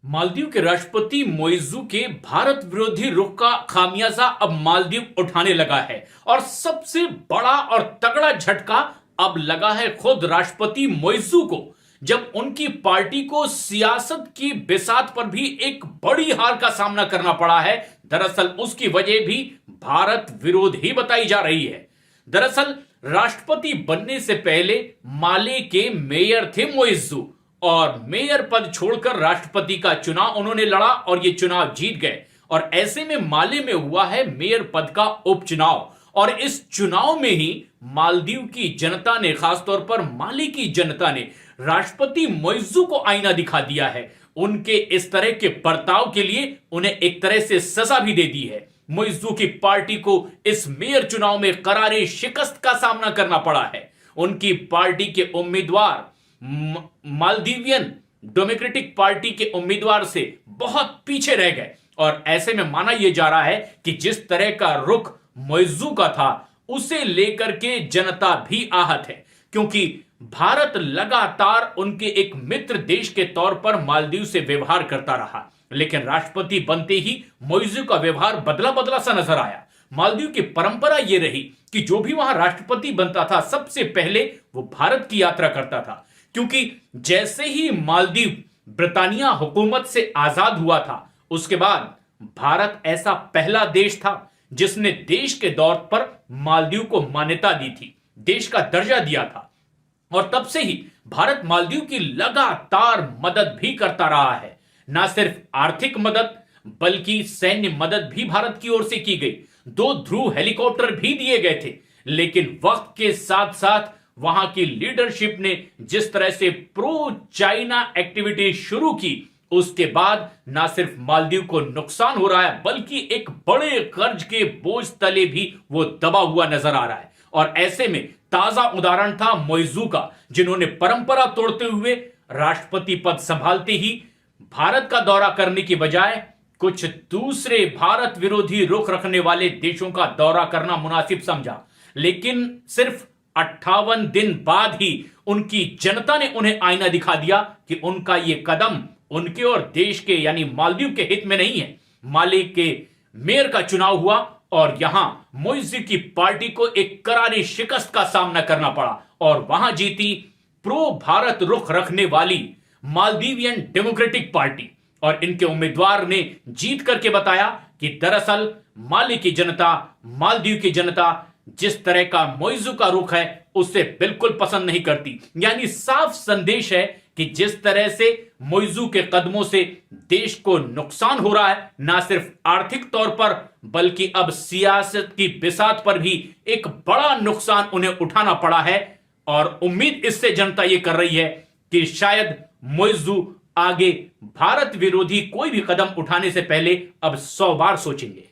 मालदीव के राष्ट्रपति मोइज़ू के भारत विरोधी रुख का खामियाजा अब मालदीव उठाने लगा है और सबसे बड़ा और तगड़ा झटका अब लगा है खुद राष्ट्रपति मोइज़ू को, जब उनकी पार्टी को सियासत की बिसात पर भी एक बड़ी हार का सामना करना पड़ा है। दरअसल उसकी वजह भी भारत विरोध ही बताई जा रही है। दरअसल राष्ट्रपति बनने से पहले माले के मेयर थे मोइज़ू और मेयर पद छोड़कर राष्ट्रपति का चुनाव उन्होंने लड़ा और ये चुनाव जीत गए। और ऐसे में माले में हुआ है मेयर पद का उपचुनाव और इस चुनाव में ही मालदीव की जनता ने, खासतौर पर माले की जनता ने राष्ट्रपति मोइज़ू को आईना दिखा दिया है। उनके इस तरह के बर्ताव के लिए उन्हें एक तरह से सजा भी दे दी है। मोइज़ू की पार्टी को इस मेयर चुनाव में करारे शिकस्त का सामना करना पड़ा है। उनकी पार्टी के उम्मीदवार मालदीवियन डेमोक्रेटिक पार्टी के उम्मीदवार से बहुत पीछे रह गए और ऐसे में माना यह जा रहा है कि जिस तरह का रुख मोइज़ू का था उसे लेकर के जनता भी आहत है, क्योंकि भारत लगातार उनके एक मित्र देश के तौर पर मालदीव से व्यवहार करता रहा, लेकिन राष्ट्रपति बनते ही मोइज़ू का व्यवहार बदला बदला सा नजर आया। मालदीव की परंपरा यह रही कि जो भी वहां राष्ट्रपति बनता था सबसे पहले वो भारत की यात्रा करता था, क्योंकि जैसे ही मालदीव ब्रिटानिया हुकूमत से आजाद हुआ था उसके बाद भारत ऐसा पहला देश था जिसने देश के तौर पर मालदीव को मान्यता दी थी, देश का दर्जा दिया था। और तब से ही भारत मालदीव की लगातार मदद भी करता रहा है। ना सिर्फ आर्थिक मदद बल्कि सैन्य मदद भी भारत की ओर से की गई। 2 ध्रुव हेलीकॉप्टर भी दिए गए थे, लेकिन वक्त के साथ साथ वहां की लीडरशिप ने जिस तरह से प्रो चाइना एक्टिविटी शुरू की, उसके बाद ना सिर्फ मालदीव को नुकसान हो रहा है बल्कि एक बड़े कर्ज के बोझ तले भी वो दबा हुआ नजर आ रहा है। और ऐसे में ताजा उदाहरण था मोइज़ू का, जिन्होंने परंपरा तोड़ते हुए राष्ट्रपति पद संभालते ही भारत का दौरा करने की बजाय कुछ दूसरे भारत विरोधी रुख रखने वाले देशों का दौरा करना मुनासिब समझा। लेकिन सिर्फ 58 दिन बाद ही उनकी जनता ने उन्हें आईना दिखा दिया कि उनका यह कदम उनके और देश के यानी मालदीव के हित में नहीं है। माले के मेयर का चुनाव हुआ और यहां मोइज़ू की पार्टी को एक करारी शिकस्त का सामना करना पड़ा और वहां जीती प्रो भारत रुख रखने वाली मालदीवियन डेमोक्रेटिक पार्टी। और इनके उम्मीदवार ने जीत करके बताया कि दरअसल माले की जनता, मालदीव की जनता जिस तरह का मोइज़ू का रुख है उससे बिल्कुल पसंद नहीं करती। यानी साफ संदेश है कि जिस तरह से मोइज़ू के कदमों से देश को नुकसान हो रहा है, ना सिर्फ आर्थिक तौर पर बल्कि अब सियासत की बिसात पर भी एक बड़ा नुकसान उन्हें उठाना पड़ा है। और उम्मीद इससे जनता यह कर रही है कि शायद मोइज़ू आगे भारत विरोधी कोई भी कदम उठाने से पहले अब 100 बार सोचेंगे।